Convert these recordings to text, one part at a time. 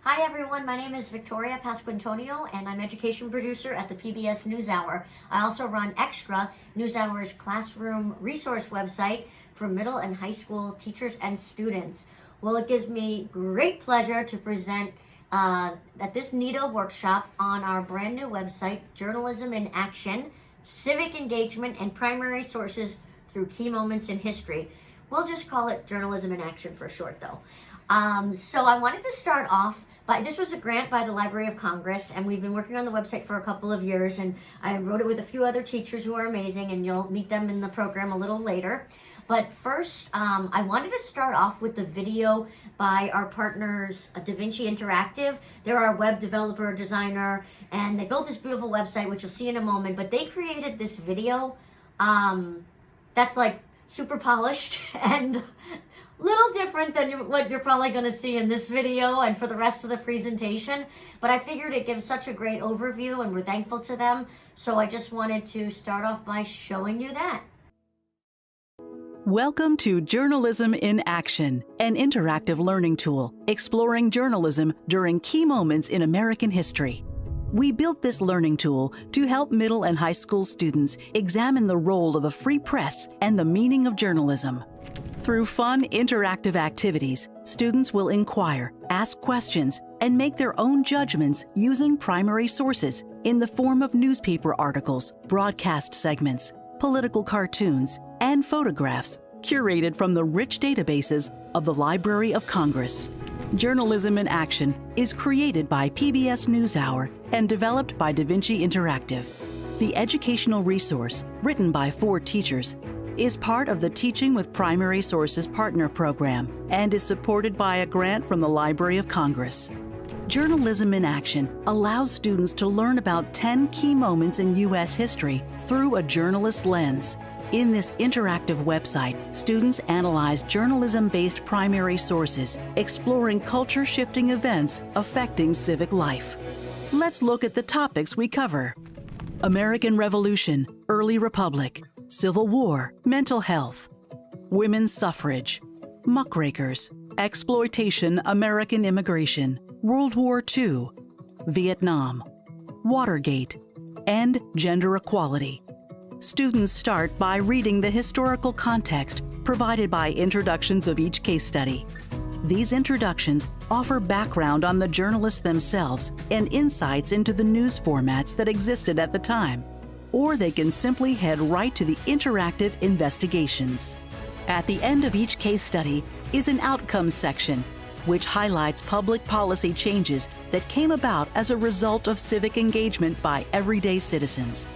Hi everyone, my name is Victoria Pasquantonio and I'm education producer at the PBS NewsHour. I also run Extra, NewsHour's classroom resource website for middle and high school teachers and students. Well, it gives me great pleasure to present at this NETA workshop on our brand new website, Journalism in Action, Civic Engagement and Primary Sources Through Key Moments in History. We'll just call it Journalism in Action for short though. So I wanted to start off this was a grant by the Library of Congress, and we've been working on the website for a couple of years, and I wrote it with a few other teachers who are amazing, and you'll meet them in the program a little later. But first, I wanted to start off with the video by our partners, DaVinci Interactive. They're our web developer, designer, and they built this beautiful website, which you'll see in a moment, but they created this video that's like super polished and little different than what you're probably going to see in this video and for the rest of the presentation, but I figured it gives such a great overview and we're thankful to them, so I just wanted to start off by showing you that. Welcome to Journalism in Action, an interactive learning tool exploring journalism during key moments in American history. We built this learning tool to help middle and high school students examine the role of a free press and the meaning of journalism. Through fun, interactive activities, students will inquire, ask questions, and make their own judgments using primary sources in the form of newspaper articles, broadcast segments, political cartoons, and photographs curated from the rich databases of the Library of Congress. Journalism in Action is created by PBS NewsHour and developed by DaVinci Interactive. The educational resource, written by 4 teachers, is part of the Teaching with Primary Sources Partner Program and is supported by a grant from the Library of Congress. Journalism in Action allows students to learn about 10 key moments in U.S. history through a journalist's lens. In this interactive website, students analyze journalism-based primary sources, exploring culture-shifting events affecting civic life. Let's look at the topics we cover: American Revolution, Early Republic, Civil War, mental health, women's suffrage, muckrakers, exploitation, American immigration, World War II, Vietnam, Watergate, and gender equality. Students start by reading the historical context provided by introductions of each case study. These introductions offer background on the journalists themselves and insights into the news formats that existed at the time. Or they can simply head right to the interactive investigations. At the end of each case study is an outcomes section, which highlights public policy changes that came about as a result of civic engagement by everyday citizens.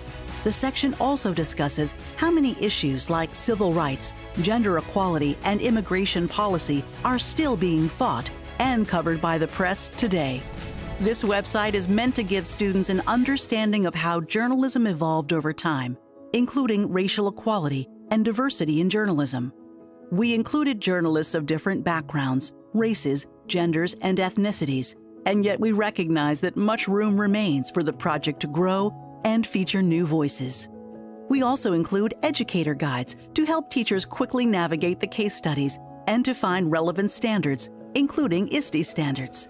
The section also discusses how many issues like civil rights, gender equality, and immigration policy are still being fought and covered by the press today. This website is meant to give students an understanding of how journalism evolved over time, including racial equality and diversity in journalism. We included journalists of different backgrounds, races, genders, and ethnicities, and yet we recognize that much room remains for the project to grow and feature new voices. We also include educator guides to help teachers quickly navigate the case studies and to find relevant standards, including ISTE standards.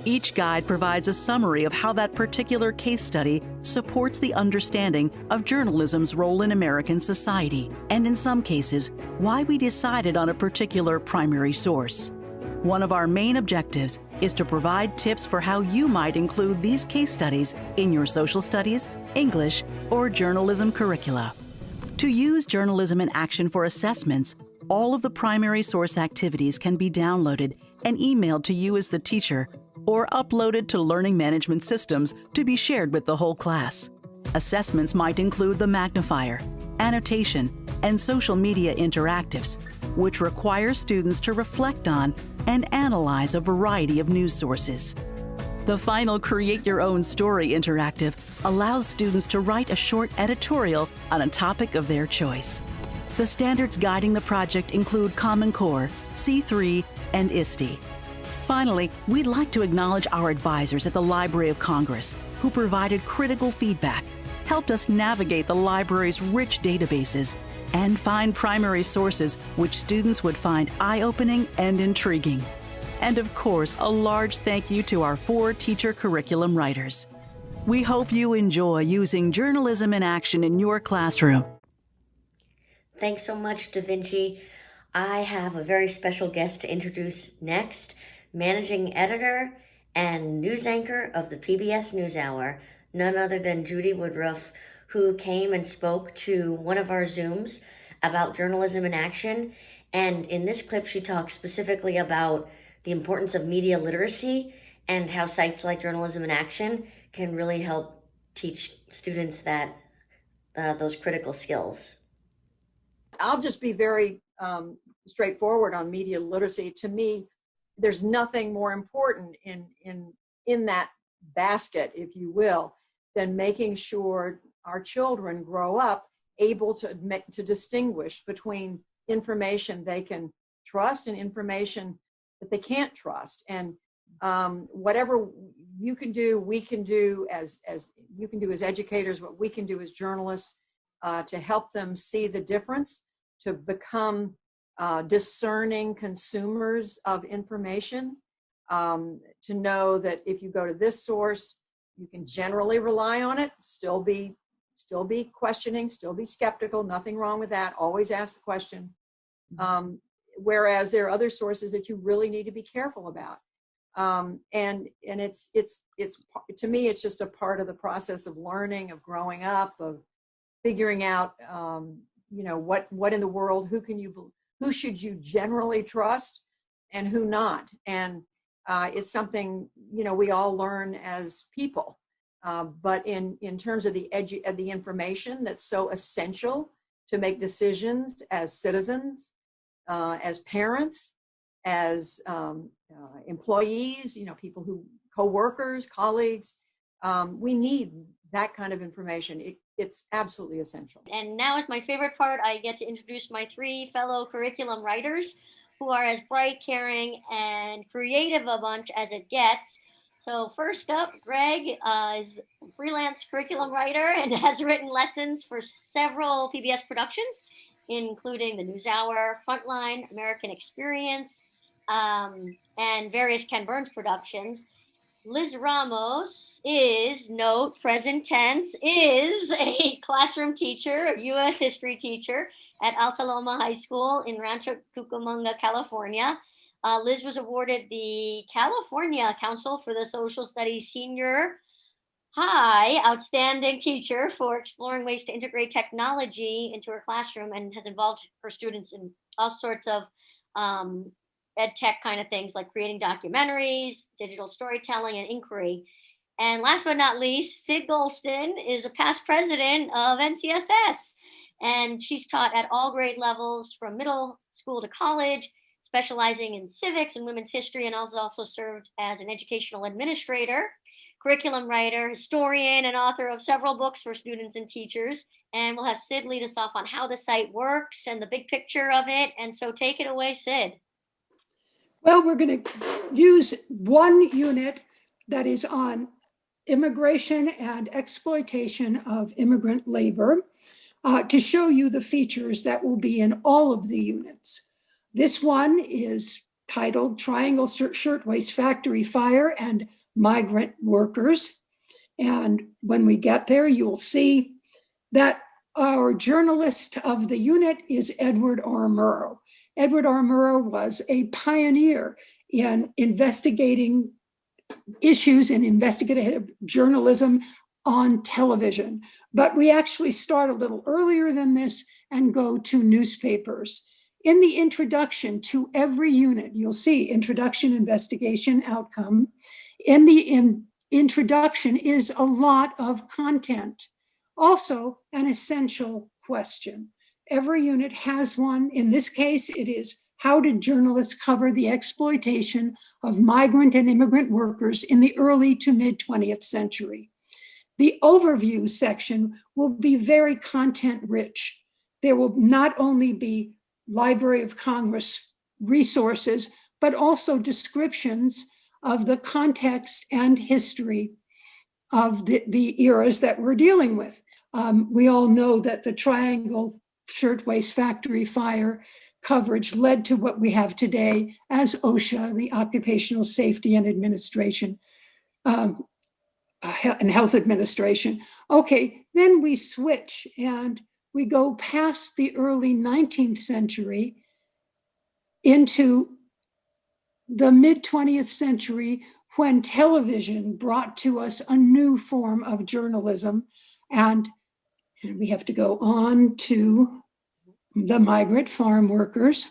Each guide provides a summary of how that particular case study supports the understanding of journalism's role in American society, and in some cases, why we decided on a particular primary source. One of our main objectives is to provide tips for how you might include these case studies in your social studies, English, or journalism curricula. To use Journalism in Action for assessments, all of the primary source activities can be downloaded and emailed to you as the teacher, or uploaded to learning management systems to be shared with the whole class. Assessments might include the magnifier, annotation, and social media interactives, which require students to reflect on and analyze a variety of news sources. The final Create Your Own Story interactive allows students to write a short editorial on a topic of their choice. The standards guiding the project include Common Core, C3, and ISTE. Finally, we'd like to acknowledge our advisors at the Library of Congress, who provided critical feedback, helped us navigate the library's rich databases, and find primary sources which students would find eye-opening and intriguing. And of course, a large thank you to our 4 teacher curriculum writers. We hope you enjoy using journalism in action in your classroom. Thanks so much, Da Vinci. I have a very special guest to introduce next, managing editor and news anchor of the PBS NewsHour, none other than Judy Woodruff, who came and spoke to one of our Zooms about journalism in action. And in this clip, she talks specifically about the importance of media literacy and how sites like Journalism in Action can really help teach students that those critical skills. I'll just be very straightforward on media literacy. To me, there's nothing more important in that basket, if you will, than making sure our children grow up able to distinguish between information they can trust and information that they can't trust. And whatever you can do, we can do as you can do as educators, what we can do as journalists to help them see the difference, to become discerning consumers of information, to know that if you go to this source, you can generally rely on it, still be questioning, still be skeptical, nothing wrong with that, always ask the question. Whereas there are other sources that you really need to be careful about. And it's to me, it's just a part of the process of learning, of growing up, of figuring out, what in the world, who should you generally trust and who not? And it's something, we all learn as people. But in terms of the information that's so essential to make decisions as citizens, as parents, as employees, people co-workers, colleagues, we need that kind of information. It's absolutely essential. And now is my favorite part. I get to introduce my 3 fellow curriculum writers who are as bright, caring, and creative a bunch as it gets. So first up, Greg is a freelance curriculum writer and has written lessons for several PBS productions, including the NewsHour, Frontline, American Experience, and various Ken Burns productions. Liz Ramos is, note, present tense, is a classroom teacher, a U.S. history teacher at Alta Loma High School in Rancho Cucamonga, California. Liz was awarded the California Council for the Social Studies Senior High Outstanding Teacher for exploring ways to integrate technology into her classroom, and has involved her students in all sorts of ed tech kind of things, like creating documentaries, digital storytelling, and inquiry. And last but not least, Sid Golston is a past president of NCSS, and she's taught at all grade levels from middle school to college, specializing in civics and women's history, and also served as an educational administrator, curriculum writer, historian, and author of several books for students and teachers. And we'll have Sid lead us off on how the site works and the big picture of it. And so take it away, Sid. Well, we're going to use one unit that is on immigration and exploitation of immigrant labor to show you the features that will be in all of the units. This one is titled Triangle Shirtwaist Factory Fire and Migrant Workers. And when we get there, you'll see that our journalist of the unit is Edward R. Murrow. Edward R. Murrow was a pioneer in investigating issues in investigative journalism on television. But we actually start a little earlier than this and go to newspapers. In the introduction to every unit, you'll see introduction, investigation, outcome. In the introduction is a lot of content. Also, an essential question. Every unit has one. In this case, it is how did journalists cover the exploitation of migrant and immigrant workers in the early to mid 20th century? The overview section will be very content rich. There will not only be Library of Congress resources, but also descriptions of the context and history of the eras that we're dealing with. We all know that the Triangle Shirtwaist Factory Fire coverage led to what we have today as OSHA, the Occupational Safety and Administration, and Health Administration. Okay, then we switch and we go past the early 19th century into the mid-20th century, when television brought to us a new form of journalism. And we have to go on to the migrant farm workers.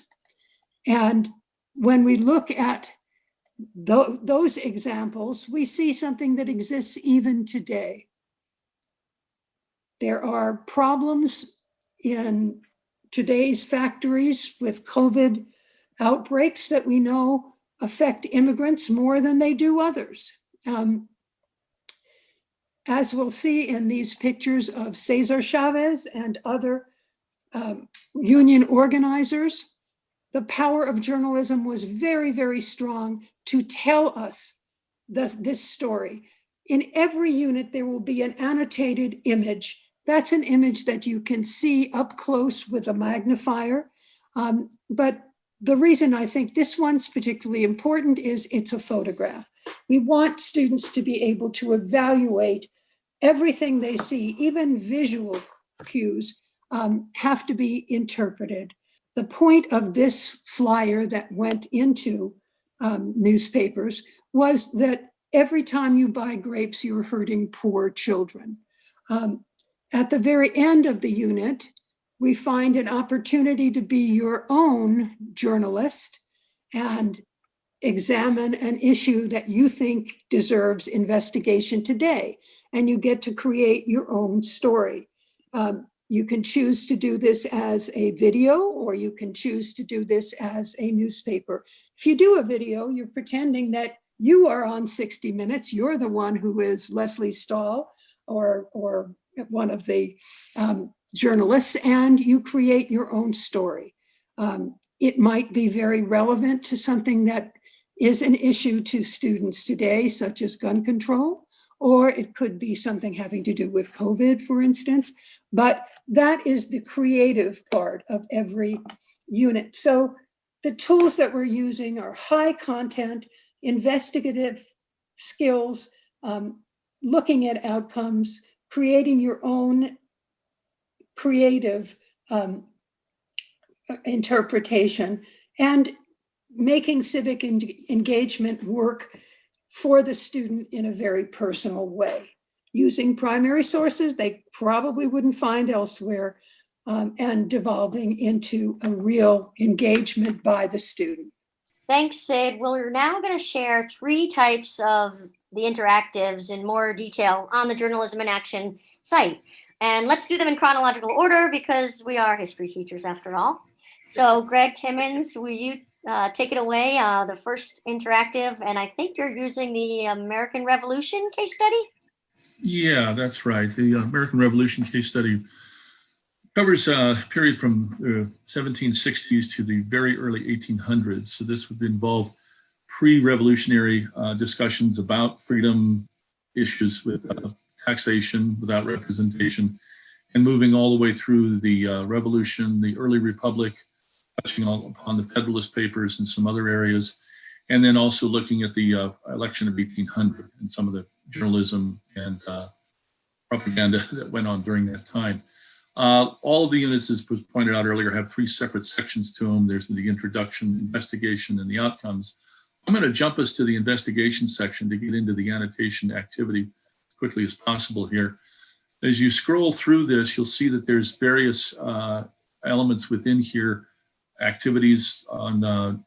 And when we look at those examples, we see something that exists even today. There are problems in today's factories with COVID outbreaks that we know affect immigrants more than they do others. As we'll see in these pictures of Cesar Chavez and other union organizers, the power of journalism was very, very strong to tell us this story. In every unit, there will be an annotated image. That's an image that you can see up close with a magnifier. But the reason I think this one's particularly important is it's a photograph. We want students to be able to evaluate everything they see, even visual cues have to be interpreted. The point of this flyer that went into newspapers was that every time you buy grapes, you're hurting poor children. At the very end of the unit, we find an opportunity to be your own journalist and examine an issue that you think deserves investigation today. And you get to create your own story. You can choose to do this as a video, or you can choose to do this as a newspaper. If you do a video, you're pretending that you are on 60 Minutes. You're the one who is Leslie Stahl or one of the journalists, and you create your own story. It might be very relevant to something that is an issue to students today, such as gun control, or it could be something having to do with COVID, for instance. But that is the creative part of every unit. So the tools that we're using are high content, investigative skills, looking at outcomes, creating your own creative interpretation, and making civic engagement work for the student in a very personal way, using primary sources they probably wouldn't find elsewhere, and devolving into a real engagement by the student. Thanks, Sid. Well, we're now going to share 3 types of the interactives in more detail on the Journalism in Action site. And let's do them in chronological order because we are history teachers after all. So Greg Timmons, will you take it away, the first interactive, and I think you're using the American Revolution case study? Yeah, that's right. The American Revolution case study covers a period from the 1760s to the very early 1800s. So this would involve pre-revolutionary discussions about freedom issues with taxation without representation, and moving all the way through the Revolution, the early Republic, touching upon the Federalist Papers and some other areas, and then also looking at the election of 1800 and some of the journalism and propaganda that went on during that time. All of the units, as was pointed out earlier, have 3 separate sections to them. There's the introduction, investigation, and the outcomes. I'm going to jump us to the investigation section to get into the annotation activity as quickly as possible here. As you scroll through this, you'll see that there's various elements within here, activities on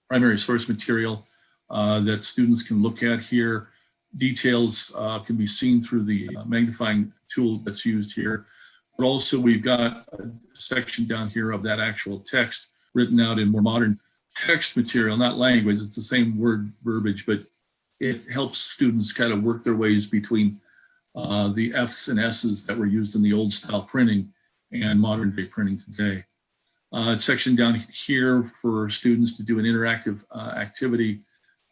primary source material that students can look at here. Details can be seen through the magnifying tool that's used here. But also we've got a section down here of that actual text written out in more modern text material, not language. It's the same word verbiage, but it helps students kind of work their ways between the F's and S's that were used in the old style printing and modern day printing today. Section down here for students to do an interactive activity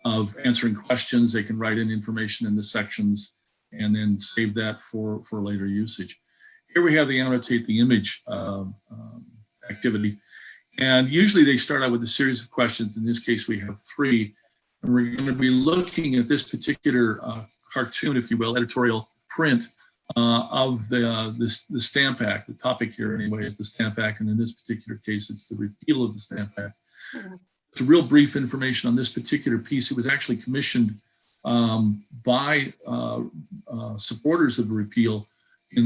of answering questions. They can write in information in the sections and then save that for later usage. Here we have the annotate the image activity. And usually they start out with a series of questions. In this case, we have 3. And we're going to be looking at this particular cartoon, if you will, editorial print of the Stamp Act. The topic here, anyway, is the Stamp Act. And in this particular case, it's the repeal of the Stamp Act. It's a real brief information on this particular piece. It was actually commissioned by supporters of the repeal in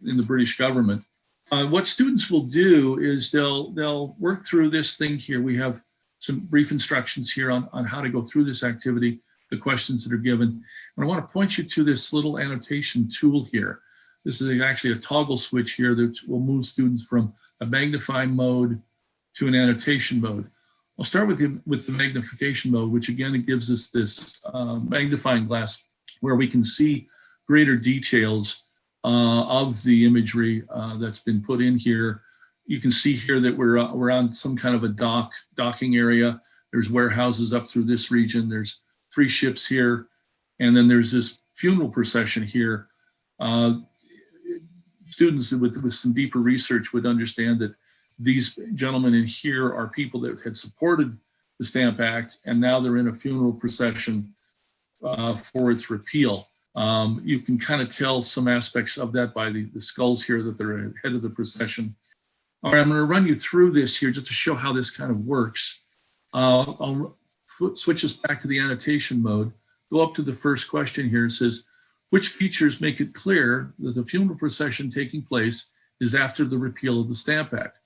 the British government. What students will do is they'll work through this thing here. We have some brief instructions here on how to go through this activity, the questions that are given. And I want to point you to this little annotation tool here. This is actually a toggle switch here that will move students from a magnifying mode to an annotation mode. I'll start with the magnification mode, which again, it gives us this magnifying glass where we can see greater details of the imagery that's been put in here. You can see here that we're on some kind of a docking area. There's warehouses up through this region. There's 3 ships here. And then there's this funeral procession here. Students with some deeper research would understand that these gentlemen in here are people that had supported the Stamp Act, and now they're in a funeral procession for its repeal. You can kind of tell some aspects of that by the skulls here that they're ahead of the procession. All right, I'm going to run you through this here just to show how this kind of works. I'll switch us back to the annotation mode. Go up to the first question here. It says, which features make it clear that the funeral procession taking place is after the repeal of the Stamp Act?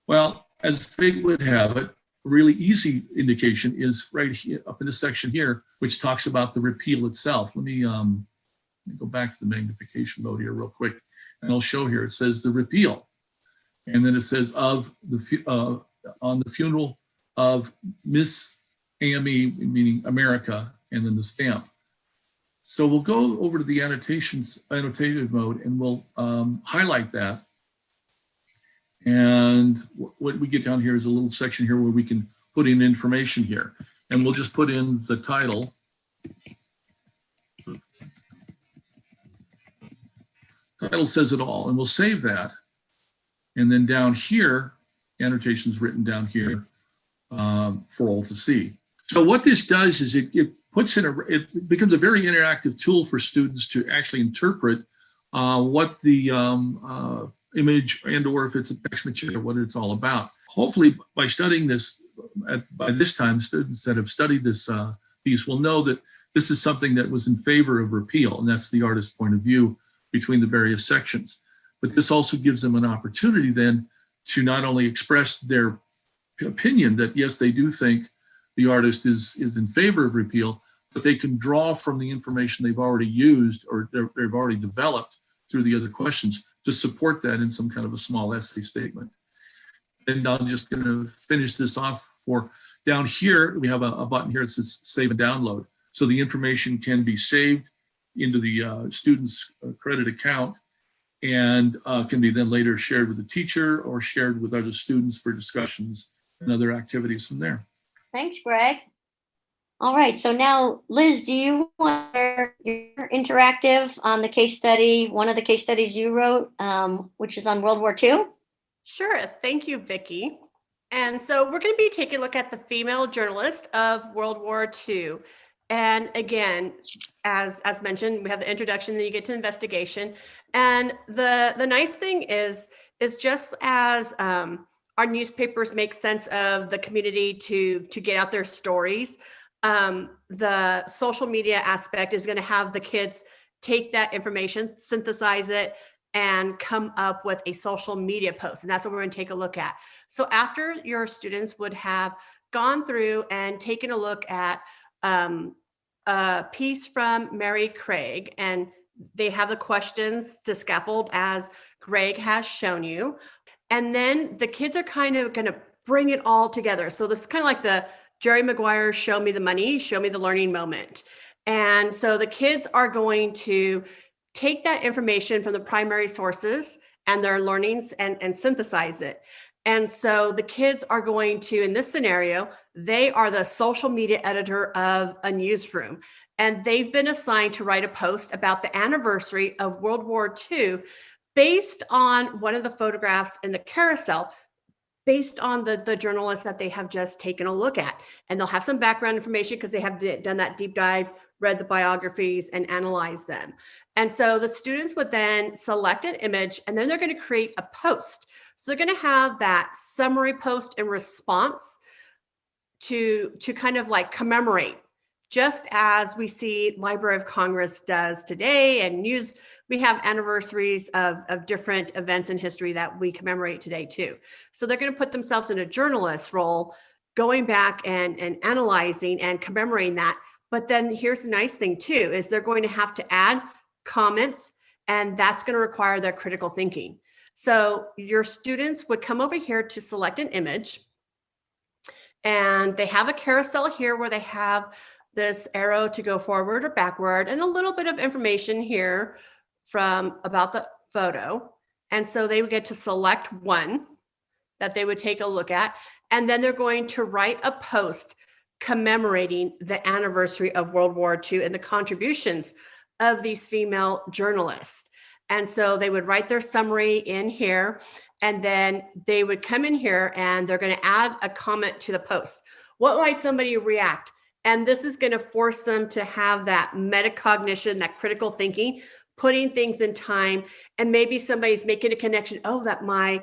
Well, as fate would have it, a really easy indication is right here up in this section here, which talks about the repeal itself. Let me go back to the magnification mode here real quick, and I'll show here. It says the repeal, and then it says on the funeral of Miss AME, meaning America, and then the stamp. So we'll go over to the annotated mode, and we'll highlight that. And what we get down here is a little section here where we can put in information here. And we'll just put in the title. Title says it all, and we'll save that. And then down here, annotation is written down here for all to see. So what this does is it becomes a very interactive tool for students to actually interpret what the image and or if it's a text material, what it's all about. Hopefully by studying this, by this time, students that have studied this piece will know that this is something that was in favor of repeal, and that's the artist's point of view between the various sections. But this also gives them an opportunity then to not only express their opinion that yes, they do think the artist is in favor of repeal, but they can draw from the information they've already used or they've already developed through the other questions to support that in some kind of a small essay statement. And I'm just going to finish this off for down here. We have a button here that says save and download. So the information can be saved into the student's credit account and can be then later shared with the teacher or shared with other students for discussions and other activities from there. Thanks, Greg. All right, so now, Liz, do you want your interactive on the case study, one of the case studies you wrote, which is on World War II? Sure, thank you, Vicki. And so we're going to be taking a look at the female journalist of World War II. And again, as mentioned, we have the introduction, then you get to investigation. And the nice thing is just as our newspapers make sense of the community to get out their stories, the social media aspect is going to have the kids take that information, synthesize it, and come up with a social media post. And that's what we're going to take a look at. So after your students would have gone through and taken a look at a piece from Mary Craig, and they have the questions to scaffold as Greg has shown you. And then the kids are kind of going to bring it all together. So this is kind of like the Jerry Maguire, show me the money, show me the learning moment. And so the kids are going to take that information from the primary sources and their learnings and synthesize it. And so the kids are going to, in this scenario, they are the social media editor of a newsroom. And they've been assigned to write a post about the anniversary of World War II based on one of the photographs in the carousel based on the journalists that they have just taken a look at. And they'll have some background information because they have done that deep dive, read the biographies, and analyzed them. And so the students would then select an image, and then they're going to create a post. So they're going to have that summary post in response to kind of like commemorate, just as we see Library of Congress does today, and news, we have anniversaries of different events in history that we commemorate today too. So they're going to put themselves in a journalist role, going back and analyzing and commemorating that. But then here's the nice thing too, is they're going to have to add comments, and that's going to require their critical thinking. So your students would come over here to select an image, and they have a carousel here where they have this arrow to go forward or backward, and a little bit of information here from about the photo. And so they would get to select one that they would take a look at, and then they're going to write a post commemorating the anniversary of World War II and the contributions of these female journalists. And so they would write their summary in here, and then they would come in here and they're going to add a comment to the post. What might somebody react? And this is going to force them to have that metacognition, that critical thinking, putting things in time. And maybe somebody's making a connection. Oh, that my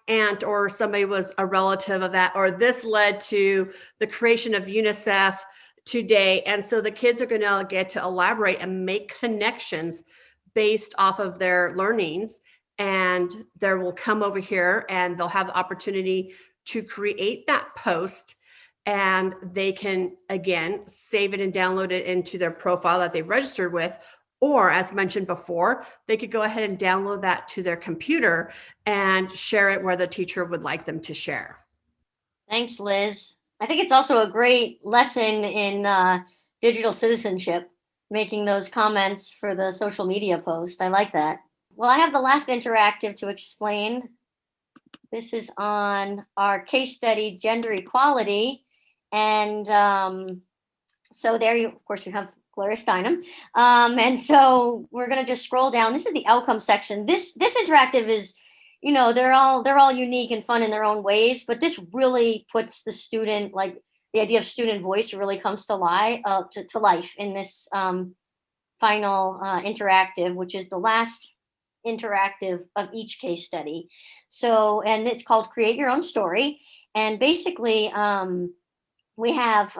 aunt or somebody was a relative of that, or this led to the creation of UNICEF today. And so the kids are going to get to elaborate and make connections based off of their learnings. And they will come over here and they'll have the opportunity to create that post, and they can, again, save it and download it into their profile that they've registered with. Or, as mentioned before, they could go ahead and download that to their computer and share it where the teacher would like them to share. Thanks, Liz. I think it's also a great lesson in digital citizenship, making those comments for the social media post. I like that. Well, I have the last interactive to explain. This is on our case study, gender equality. And so there you, of course, you have Gloria Steinem. And so we're going to just scroll down. This is the outcome section. This interactive is, you know, they're all unique and fun in their own ways, but this really puts the student, like the idea of student voice really comes to life in this final interactive, which is the last interactive of each case study. So, and it's called Create Your Own Story. And basically, we have,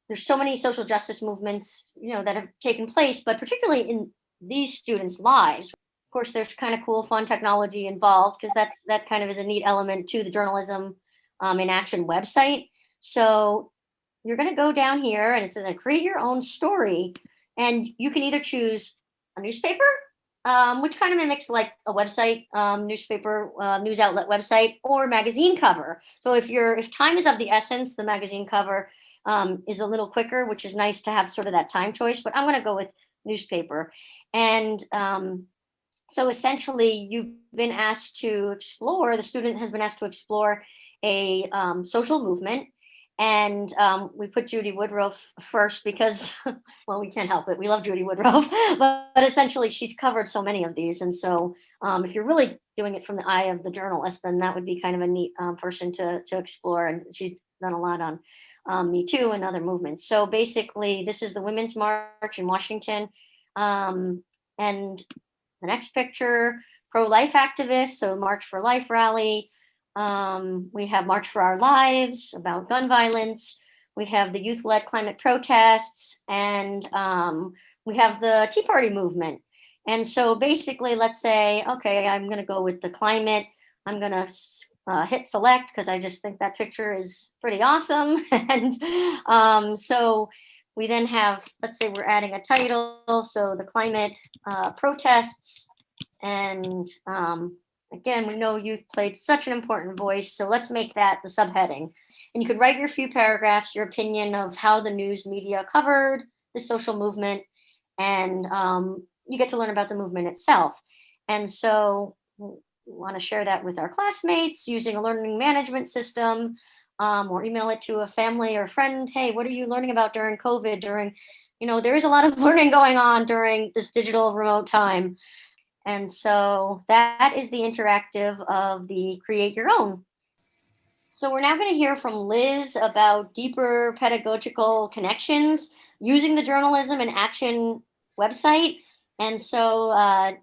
there's so many social justice movements, you know, that have taken place, but particularly in these students' lives. Of course, there's kind of cool, fun technology involved, because that kind of is a neat element to the Journalism in Action website. So you're going to go down here, and it says create your own story, and you can either choose a newspaper, which kind of mimics like a website, newspaper, news outlet website, or magazine cover. So if time is of the essence, the magazine cover is a little quicker, which is nice to have sort of that time choice, but I'm going to go with newspaper. And so essentially you've been asked to explore, the student has been asked to explore a social movement. And we put Judy Woodruff first because, well, we can't help it. We love Judy Woodruff, but essentially she's covered so many of these. And so if you're really doing it from the eye of the journalist, then that would be kind of a neat person to explore. And she's done a lot on Me Too and other movements. So basically, this is the Women's March in Washington. And the next picture, pro-life activists, so March for Life rally. We have March for Our Lives about gun violence. We have the youth-led climate protests, and we have the Tea Party movement. And so basically, let's say, okay, I'm going to go with the climate. I'm going to hit select because I just think that picture is pretty awesome. And so we then have, let's say we're adding a title. So the climate protests. And again, we know youth played such an important voice. So let's make that the subheading. And you could write your few paragraphs, your opinion of how the news media covered the social movement. And you get to learn about the movement itself. And so we want to share that with our classmates using a learning management system, or email it to a family or friend. Hey, what are you learning about during COVID? There is a lot of learning going on during this digital remote time. And so that is the interactive of the Create Your Own. So we're now going to hear from Liz about deeper pedagogical connections using the Journalism in Action website. And so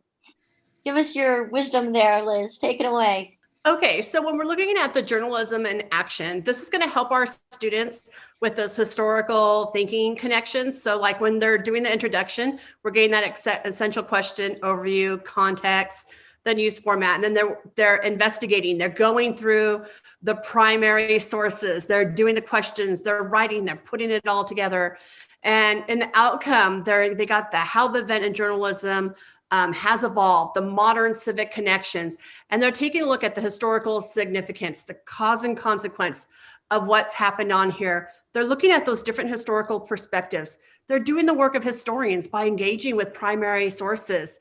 give us your wisdom there, Liz. Take it away. Okay, so when we're looking at the journalism in action, this is going to help our students with those historical thinking connections. So like when they're doing the introduction, we're getting that essential question, overview, context, then use format, and then they're investigating, they're going through the primary sources, they're doing the questions, they're writing, they're putting it all together. And in the outcome, they got the how the event in journalism has evolved, the modern civic connections, and they're taking a look at the historical significance, the cause and consequence of what's happened on here. They're looking at those different historical perspectives. They're doing the work of historians by engaging with primary sources.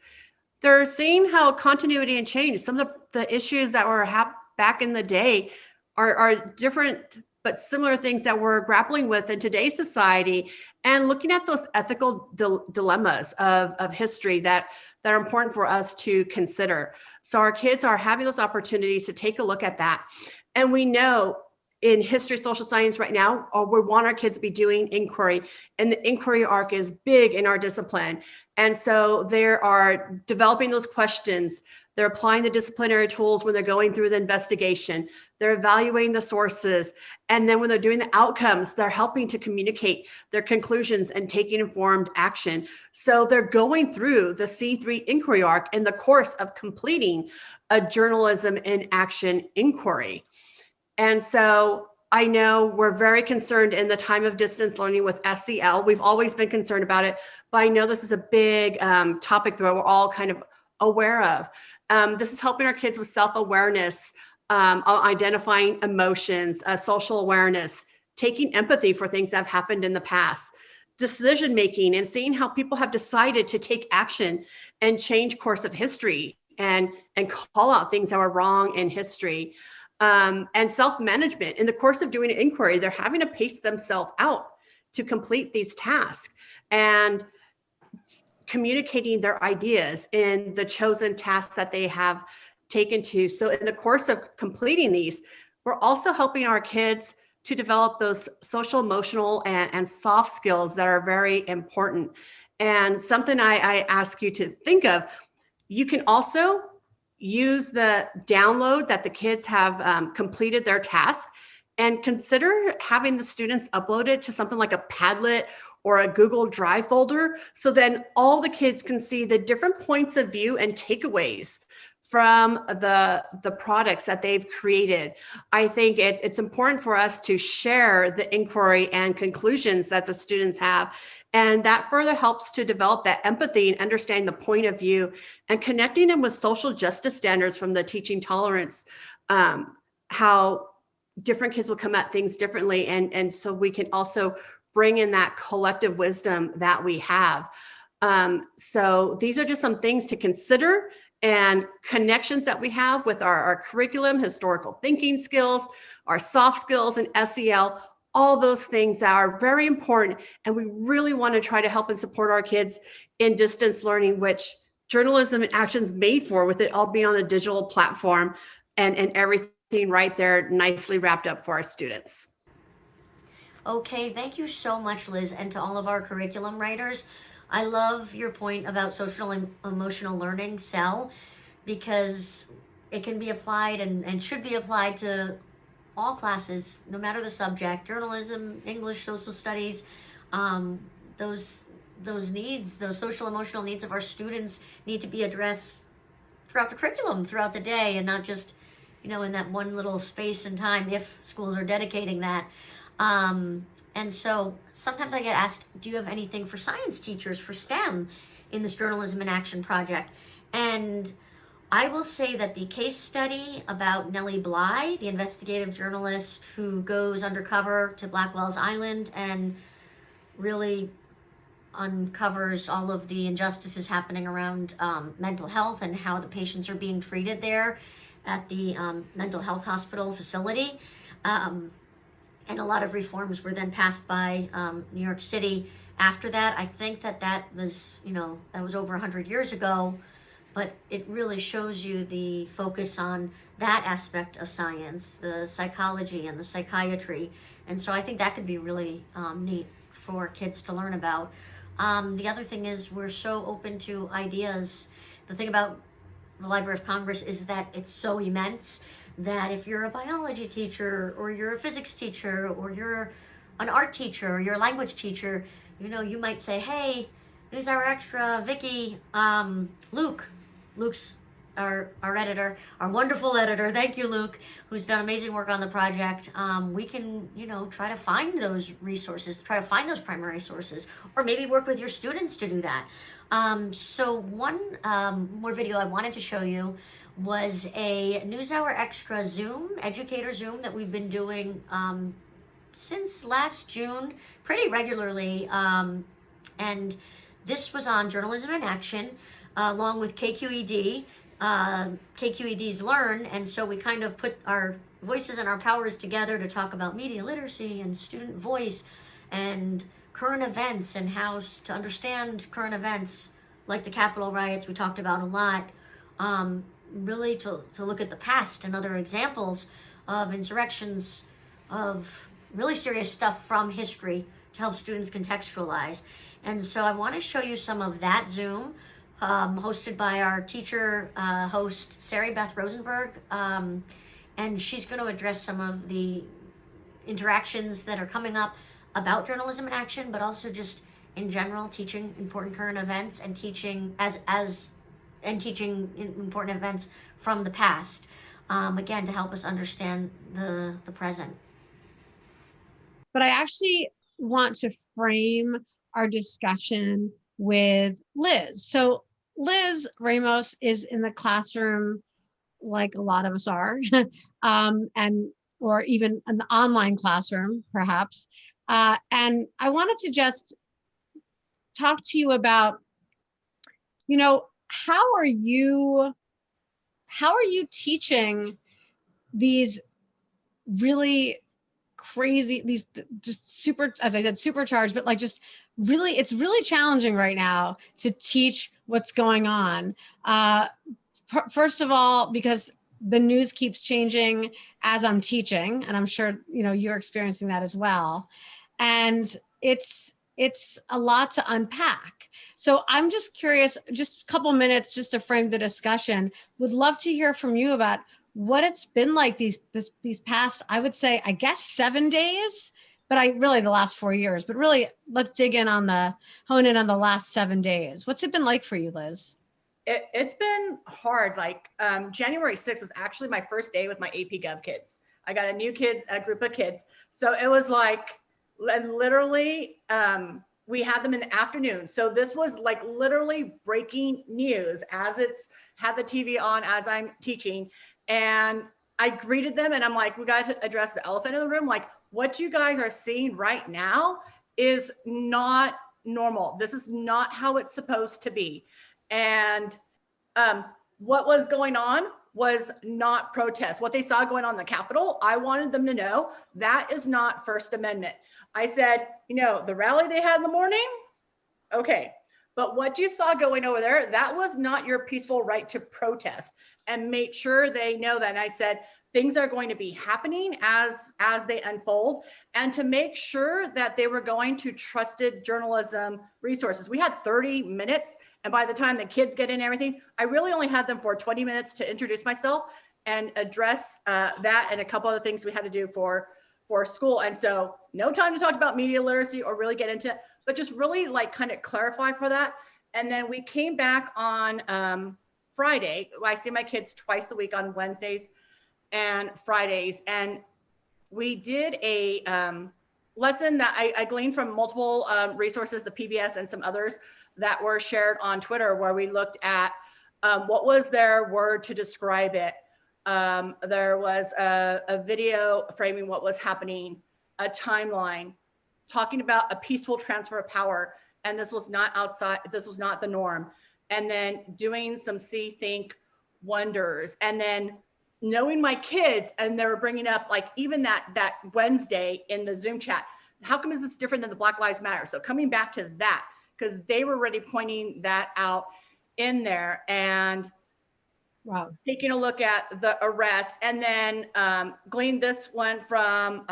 They're seeing how continuity and change, some of the issues that were back in the day are different but similar things that we're grappling with in today's society, and looking at those ethical dilemmas of history that are important for us to consider. So our kids are having those opportunities to take a look at that. And we know in history, social science right now, we want our kids to be doing inquiry, and the inquiry arc is big in our discipline. And so they are developing those questions. They're applying the disciplinary tools when they're going through the investigation. They're evaluating the sources. And then when they're doing the outcomes, they're helping to communicate their conclusions and taking informed action. So they're going through the C3 inquiry arc in the course of completing a journalism in action inquiry. And so I know we're very concerned in the time of distance learning with SEL. We've always been concerned about it, but I know this is a big topic that we're all kind of aware of. This is helping our kids with self-awareness, identifying emotions, social awareness, taking empathy for things that have happened in the past, decision-making, and seeing how people have decided to take action and change course of history and call out things that were wrong in history. And self-management. In the course of doing an inquiry, they're having to pace themselves out to complete these tasks and communicating their ideas in the chosen tasks that they have taken to. So in the course of completing these, we're also helping our kids to develop those social, emotional, and soft skills that are very important. And something I ask you to think of, you can also use the download that the kids have completed their task, and consider having the students upload it to something like a Padlet or a Google Drive folder, so then all the kids can see the different points of view and takeaways from the products that they've created. I think it's important for us to share the inquiry and conclusions that the students have. And that further helps to develop that empathy and understanding the point of view and connecting them with social justice standards from the teaching tolerance, how different kids will come at things differently. And so we can also bring in that collective wisdom that we have. So these are just some things to consider, and connections that we have with our curriculum, historical thinking skills, our soft skills, and SEL, all those things that are very important. And we really want to try to help and support our kids in distance learning, which journalism and action's made for, with it all being on a digital platform and everything right there nicely wrapped up for our students. Okay, thank you so much, Liz, and to all of our curriculum writers. I love your point about social and emotional learning, SEL, because it can be applied and should be applied to all classes, no matter the subject, journalism, English, social studies. Those needs, those social emotional needs of our students need to be addressed throughout the curriculum, throughout the day, and not just, in that one little space and time, if schools are dedicating that. And so sometimes I get asked, do you have anything for science teachers for STEM in this Journalism in Action project? And I will say that the case study about Nellie Bly, the investigative journalist who goes undercover to Blackwell's Island and really uncovers all of the injustices happening around mental health and how the patients are being treated there at the mental health hospital facility. And a lot of reforms were then passed by New York City after that. I think that was, that was over 100 years ago, but it really shows you the focus on that aspect of science, the psychology and the psychiatry. And so I think that could be really neat for kids to learn about. The other thing is we're so open to ideas. The thing about the Library of Congress is that it's so immense that if you're a biology teacher or you're a physics teacher or you're an art teacher or you're a language teacher, you might say, hey, NewsHour Extra, Vicki, Luke's our editor, our wonderful editor. Thank you, Luke, who's done amazing work on the project. We can, try to find those resources, try to find those primary sources, or maybe work with your students to do that. So one more video I wanted to show you was a NewsHour Extra Zoom, educator Zoom, that we've been doing since last June pretty regularly. And this was on Journalism in Action, along with KQED, KQED's Learn. And so we kind of put our voices and our powers together to talk about media literacy and student voice and current events and how to understand current events like the Capitol riots we talked about a lot, really to look at the past and other examples of insurrections, of really serious stuff from history to help students contextualize. And so I want to show you some of that Zoom, hosted by our teacher host, Sari Beth Rosenberg, and she's going to address some of the interactions that are coming up about journalism in action, but also just in general teaching important current events and teaching important events from the past, again, to help us understand the present. But I actually want to frame our discussion with Liz. So Liz Ramos is in the classroom like a lot of us are, or even an online classroom, perhaps. And I wanted to just talk to you about, how are you teaching these really crazy, these just super, as I said, supercharged, but like just really, it's really challenging right now to teach what's going on. First of all, because the news keeps changing as I'm teaching, and I'm sure, you're experiencing that as well. And it's a lot to unpack. So I'm just curious, just a couple minutes just to frame the discussion, would love to hear from you about what it's been like these past, I would say, I guess 7 days, but the last 4 years, but really let's hone in on the last 7 days. What's it been like for you, Liz? It's been hard. Like January 6th was actually my first day with my AP Gov kids. I got a group of kids. So it was like, literally, we had them in the afternoon. So this was like literally breaking news as it's had the TV on as I'm teaching. And I greeted them and I'm like, we got to address the elephant in the room. Like, what you guys are seeing right now is not normal. This is not how it's supposed to be. And what was going on was not protest. What they saw going on in the Capitol, I wanted them to know that is not First Amendment. I said, the rally they had in the morning, okay. But what you saw going over there, that was not your peaceful right to protest, and make sure they know that. And I said, things are going to be happening as they unfold, and to make sure that they were going to trusted journalism resources. We had 30 minutes. And by the time the kids get in and everything, I really only had them for 20 minutes to introduce myself and address that and a couple other things we had to do for school. And so no time to talk about media literacy or really get into it, but just really like kind of clarify for that. And then we came back on Friday. I see my kids twice a week on Wednesdays and Fridays. And we did a lesson that I gleaned from multiple resources, the PBS and some others that were shared on Twitter, where we looked at what was their word to describe it. There was a video framing what was happening, a timeline, talking about a peaceful transfer of power. And this was not the norm. And then doing some see, think, wonders. And then knowing my kids, and they were bringing up like even that Wednesday in the Zoom chat, how come is this different than the Black Lives Matter? So coming back to that, because they were already pointing that out. in there and Wow. taking a look at the arrest, and then gleaned this one from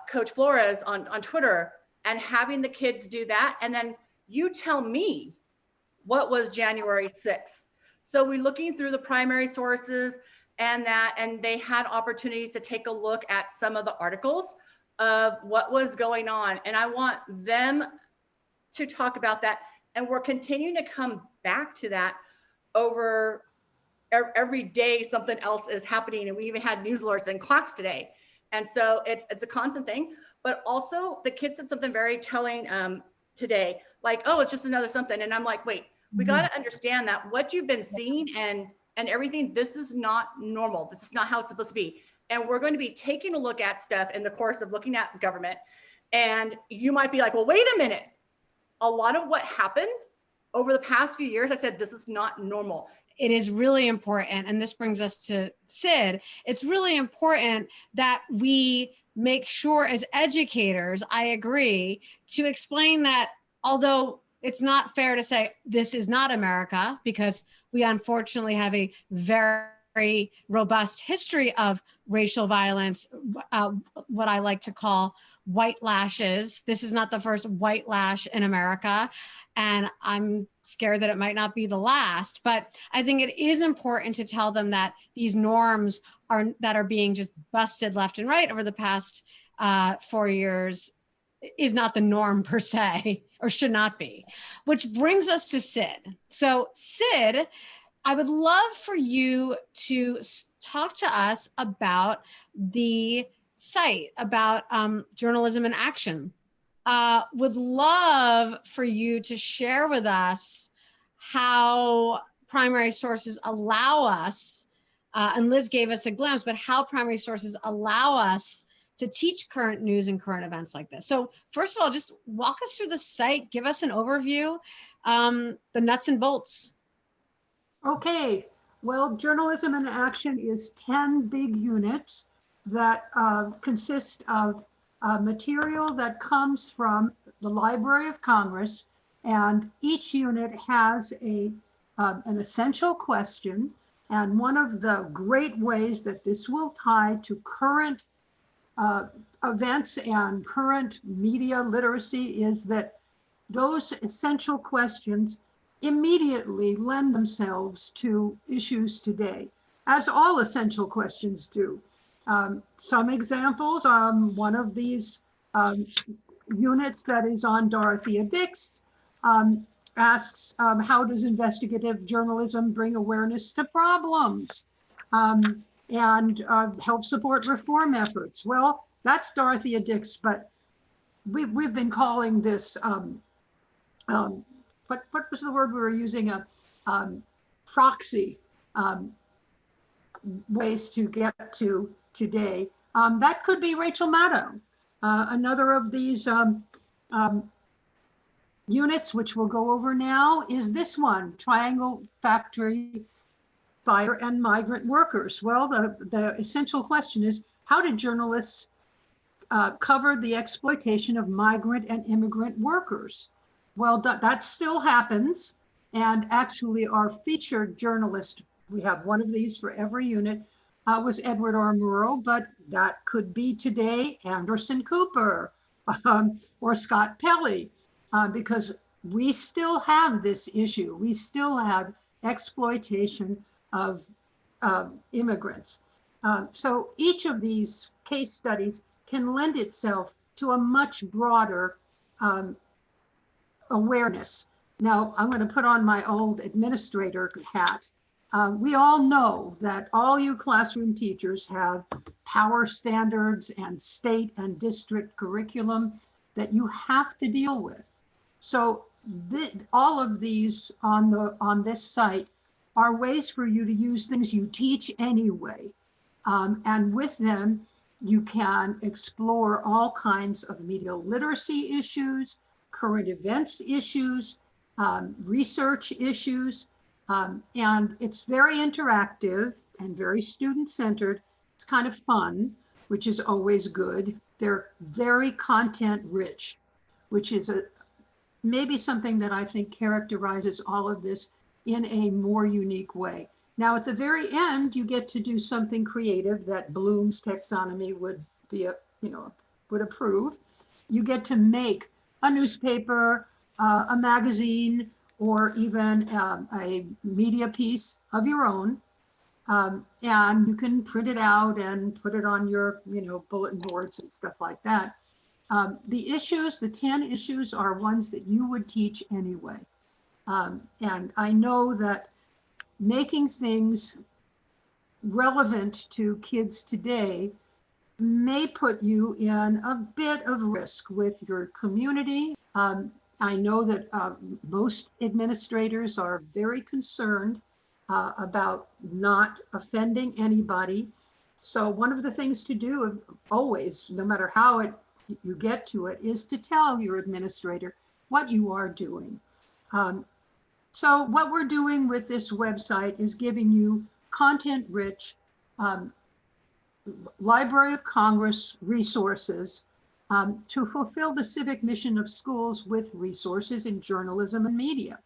Coach Flores on Twitter, and having the kids do that. And then you tell me what was January 6th. So we're looking through the primary sources and they had opportunities to take a look at some of the articles of what was going on. And I want them to talk about that. And we're continuing to come back to that over every day. Something else is happening. And we even had news alerts in class today. And so it's a constant thing. But also the kids said something very telling today, like, oh, it's just another something. And I'm like, wait, we got to understand that what you've been seeing and everything, this is not normal. This is not how it's supposed to be. And we're going to be taking a look at stuff in the course of looking at government. And you might be like, well, wait a minute. A lot of what happened over the past few years, I said, this is not normal. It is really important, and this brings us to Sid. It's really important that we make sure as educators, I agree, to explain that although it's not fair to say this is not America, because we unfortunately have a very robust history of racial violence, what I like to call white lashes. This is not the first white lash in America, and I'm scared that it might not be the last. But I think it is important to tell them that these norms that are being just busted left and right over the past 4 years is not the norm per se, or should not be. Which brings us to Sid. So Sid, I would love for you to talk to us about the site, about journalism in action. Would love for you to share with us how primary sources allow us, and Liz gave us a glimpse, but how primary sources allow us to teach current news and current events like this. So first of all, just walk us through the site, give us an overview, the nuts and bolts. Okay, well, Journalism in Action is 10 big units that consist of material that comes from the Library of Congress, and each unit has an essential question. And one of the great ways that this will tie to current events and current media literacy is that those essential questions immediately lend themselves to issues today, as all essential questions do. Some examples, one of these units that is on Dorothea Dix asks, how does investigative journalism bring awareness to problems and help support reform efforts? Well, that's Dorothea Dix, but we've been calling this, what was the word we were using, proxy ways to get to today. That could be Rachel Maddow. Another of these units, which we'll go over now, is this one, Triangle Factory Fire and Migrant Workers. Well, the essential question is, how did journalists cover the exploitation of migrant and immigrant workers? Well, that still happens. And actually our featured journalist, we have one of these for every unit, was Edward R. Murrow, but that could be today Anderson Cooper or Scott Pelley, because we still have this issue. We still have exploitation of immigrants. So each of these case studies can lend itself to a much broader awareness. Now, I'm going to put on my old administrator hat. We all know that all you classroom teachers have power standards and state and district curriculum that you have to deal with. So all of these on this site are ways for you to use things you teach anyway. And with them, you can explore all kinds of media literacy issues, current events issues, research issues, and it's very interactive and very student-centered. It's kind of fun, which is always good. They're very content-rich, which is maybe something that I think characterizes all of this in a more unique way. Now, at the very end, you get to do something creative that Bloom's taxonomy would would approve. You get to make a newspaper, a magazine, or even a media piece of your own. And you can print it out and put it on your, bulletin boards and stuff like that. The 10 issues are ones that you would teach anyway. And I know that making things relevant to kids today may put you in a bit of risk with your community. I know that most administrators are very concerned about not offending anybody. So one of the things to do always, no matter how you get to it, is to tell your administrator what you are doing. So what we're doing with this website is giving you content-rich Library of Congress resources to fulfill the civic mission of schools with resources in journalism and media.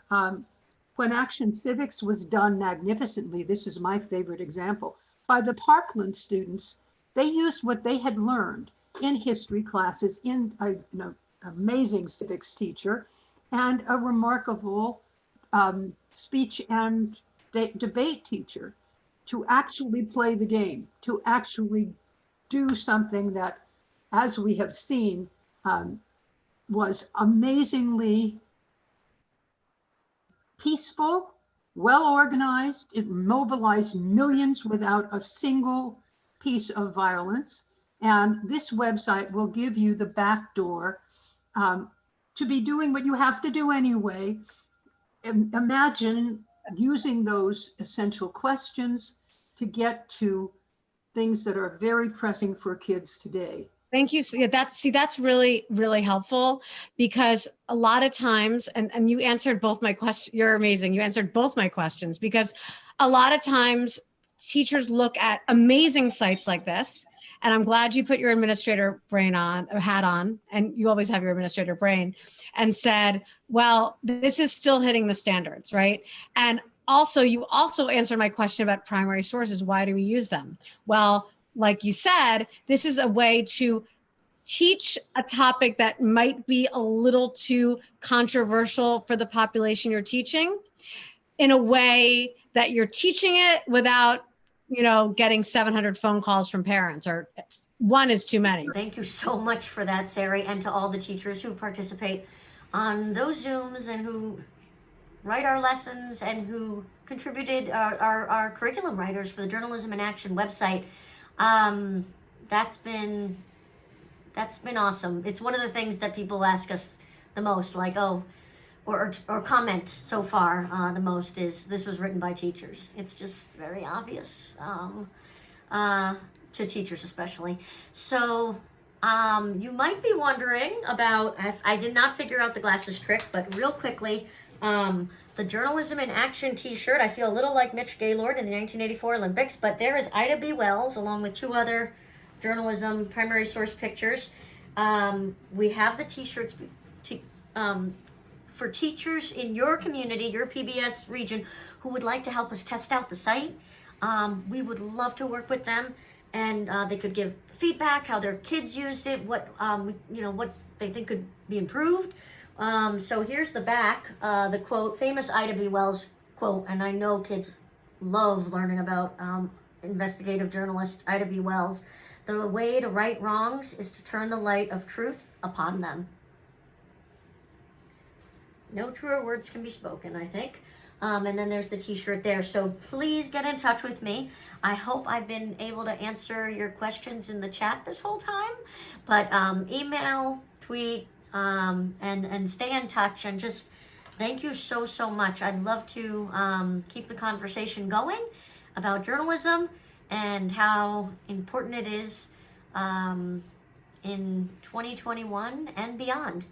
When Action Civics was done magnificently, this is my favorite example, by the Parkland students, they used what they had learned in history classes in an amazing civics teacher and a remarkable speech and debate teacher to actually play the game, to actually do something that, as we have seen, was amazingly peaceful, well organized. It mobilized millions without a single piece of violence. And this website will give you the back door to be doing what you have to do anyway. Imagine using those essential questions to get to things that are very pressing for kids today. Thank you. Yeah, that's really, really helpful, because a lot of times, and you answered both my questions. You're amazing. You answered both my questions, because a lot of times teachers look at amazing sites like this, and I'm glad you put your administrator hat on, and you always have your administrator brain, and said, well, this is still hitting the standards, right? And also, you also answered my question about primary sources. Why do we use them? Well, like you said, this is a way to teach a topic that might be a little too controversial for the population you're teaching, in a way that you're teaching it without, getting 700 phone calls from parents, or one is too many. Thank you so much for that, Sari, and to all the teachers who participate on those Zooms and who write our lessons and who contributed our curriculum writers for the Journalism in Action website. That's been awesome. It's one of the things that people ask us the most, like, or comment so far the most is, this was written by teachers. It's just very obvious to teachers especially. So you might be wondering about, I did not figure out the glasses trick, but real quickly, the Journalism in Action t-shirt, I feel a little like Mitch Gaylord in the 1984 Olympics, but there is Ida B. Wells along with 2 other journalism primary source pictures. We have the t-shirts for teachers in your community, your PBS region, who would like to help us test out the site. We would love to work with them, and they could give feedback, how their kids used it, what they think could be improved. So here's the back, the quote, famous Ida B. Wells quote, and I know kids love learning about investigative journalist Ida B. Wells. The way to right wrongs is to turn the light of truth upon them. No truer words can be spoken, I think. And then there's the t-shirt there. So please get in touch with me. I hope I've been able to answer your questions in the chat this whole time. But email, tweet, and stay in touch, and just thank you so much. I'd love to keep the conversation going about journalism and how important it is in 2021 and beyond.